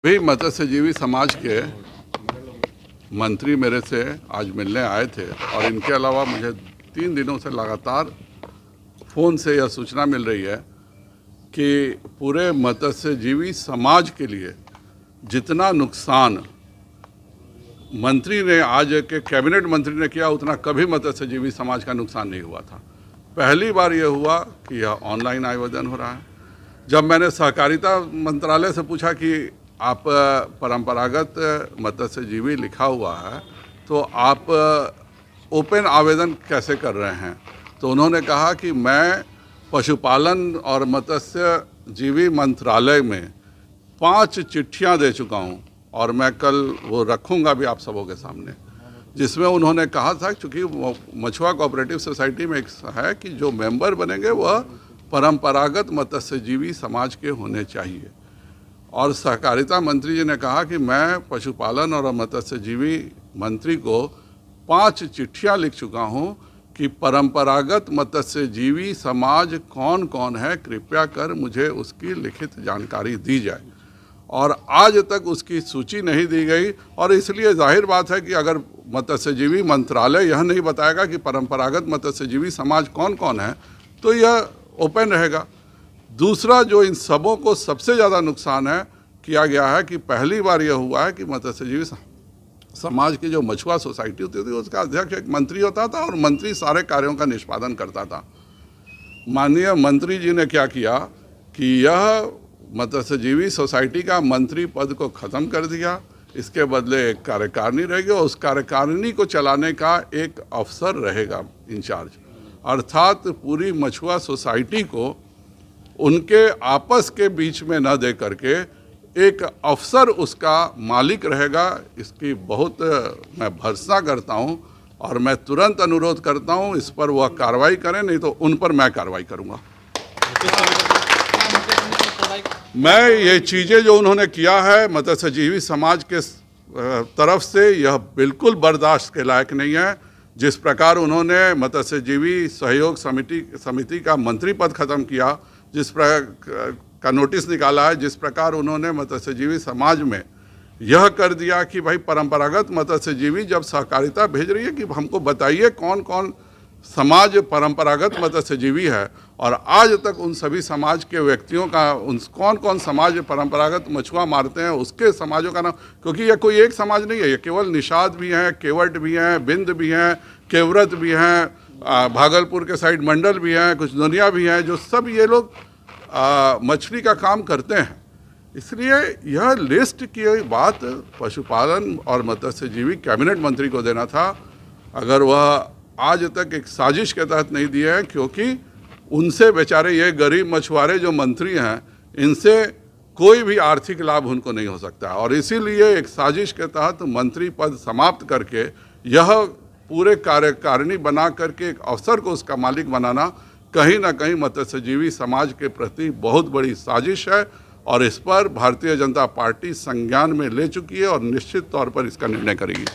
भी मत्स्यजीवी समाज के मंत्री मेरे से आज मिलने आए थे और इनके अलावा मुझे 3 दिनों से लगातार फ़ोन से यह सूचना मिल रही है कि पूरे मत्स्यजीवी समाज के लिए जितना नुकसान मंत्री ने आज के कैबिनेट मंत्री ने किया उतना कभी मत्स्यजीवी समाज का नुकसान नहीं हुआ था। पहली बार यह हुआ कि यह ऑनलाइन आवेदन हो रहा है। जब मैंने सहकारिता मंत्रालय से पूछा कि आप परंपरागत मत्स्यजीवी लिखा हुआ है तो आप ओपन आवेदन कैसे कर रहे हैं, तो उन्होंने कहा कि मैं पशुपालन और मत्स्यजीवी मंत्रालय में 5 चिट्ठियां दे चुका हूं और मैं कल वो रखूंगा भी आप सबों के सामने, जिसमें उन्होंने कहा था चूँकि मछुआ कोऑपरेटिव सोसाइटी में एक है कि जो मेंबर बनेंगे वह परंपरागत मत्स्यजीवी समाज के होने चाहिए। और सहकारिता मंत्री जी ने कहा कि मैं पशुपालन और मत्स्यजीवी मंत्री को 5 चिट्ठियां लिख चुका हूं कि परंपरागत मत्स्यजीवी समाज कौन कौन है, कृपया कर मुझे उसकी लिखित जानकारी दी जाए। और आज तक उसकी सूची नहीं दी गई और इसलिए जाहिर बात है कि अगर मत्स्यजीवी मंत्रालय यह नहीं बताएगा कि परंपरागत मत्स्यजीवी समाज कौन कौन है तो यह ओपन रहेगा। दूसरा जो इन सबों को सबसे ज़्यादा नुकसान है किया गया है कि पहली बार यह हुआ है कि मत्स्यजीवी समाज की जो मछुआ सोसाइटी होती थी उसका अध्यक्ष एक मंत्री होता था और मंत्री सारे कार्यों का निष्पादन करता था। माननीय मंत्री जी ने क्या किया कि यह मत्स्यजीवी सोसाइटी का मंत्री पद को ख़त्म कर दिया, इसके बदले एक कार्यकारिणी रहेगी और उस कार्यकारिणी को चलाने का एक अफसर रहेगा इंचार्ज, अर्थात पूरी मछुआ सोसाइटी को उनके आपस के बीच में न दे करके एक अफसर उसका मालिक रहेगा। इसकी बहुत मैं भर्त्सना करता हूं और मैं तुरंत अनुरोध करता हूं इस पर वह कार्रवाई करें, नहीं तो उन पर मैं कार्रवाई करूंगा। मैं ये चीज़ें जो उन्होंने किया है मत्स्यजीवी समाज के तरफ से यह बिल्कुल बर्दाश्त के लायक नहीं है। जिस प्रकार उन्होंने मत्स्यजीवी सहयोग समिति का मंत्री पद ख़त्म किया, जिस प्रकार का नोटिस निकाला है, जिस प्रकार उन्होंने मत्स्यजीवी समाज में यह कर दिया कि भाई परंपरागत मत्स्यजीवी जब सहकारिता भेज रही है कि हमको बताइए कौन कौन समाज परंपरागत मत्स्यजीवी है, और आज तक उन सभी समाज के व्यक्तियों का उन कौन कौन समाज परंपरागत मछुआ मारते हैं उसके समाजों का नाम, क्योंकि यह कोई एक समाज नहीं है, ये केवल निषाद भी हैं, केवट भी हैं, बिंद भी हैं, केवरत भी हैं, भागलपुर के साइड मंडल भी हैं, कुछ दुनिया भी हैं, जो सब ये लोग मछली का काम करते हैं। इसलिए यह लिस्ट की बात पशुपालन और मत्स्यजीवी कैबिनेट मंत्री को देना था, अगर वह आज तक एक साजिश के तहत नहीं दिए हैं, क्योंकि उनसे बेचारे ये गरीब मछुआरे जो मंत्री हैं इनसे कोई भी आर्थिक लाभ उनको नहीं हो सकता और इसीलिए एक साजिश के तहत मंत्री पद समाप्त करके यह पूरे कार्यकारिणी बना करके एक अफसर को उसका मालिक बनाना कहीं ना कहीं मत्स्यजीवी समाज के प्रति बहुत बड़ी साजिश है और इस पर भारतीय जनता पार्टी संज्ञान में ले चुकी है और निश्चित तौर पर इसका निर्णय करेगी।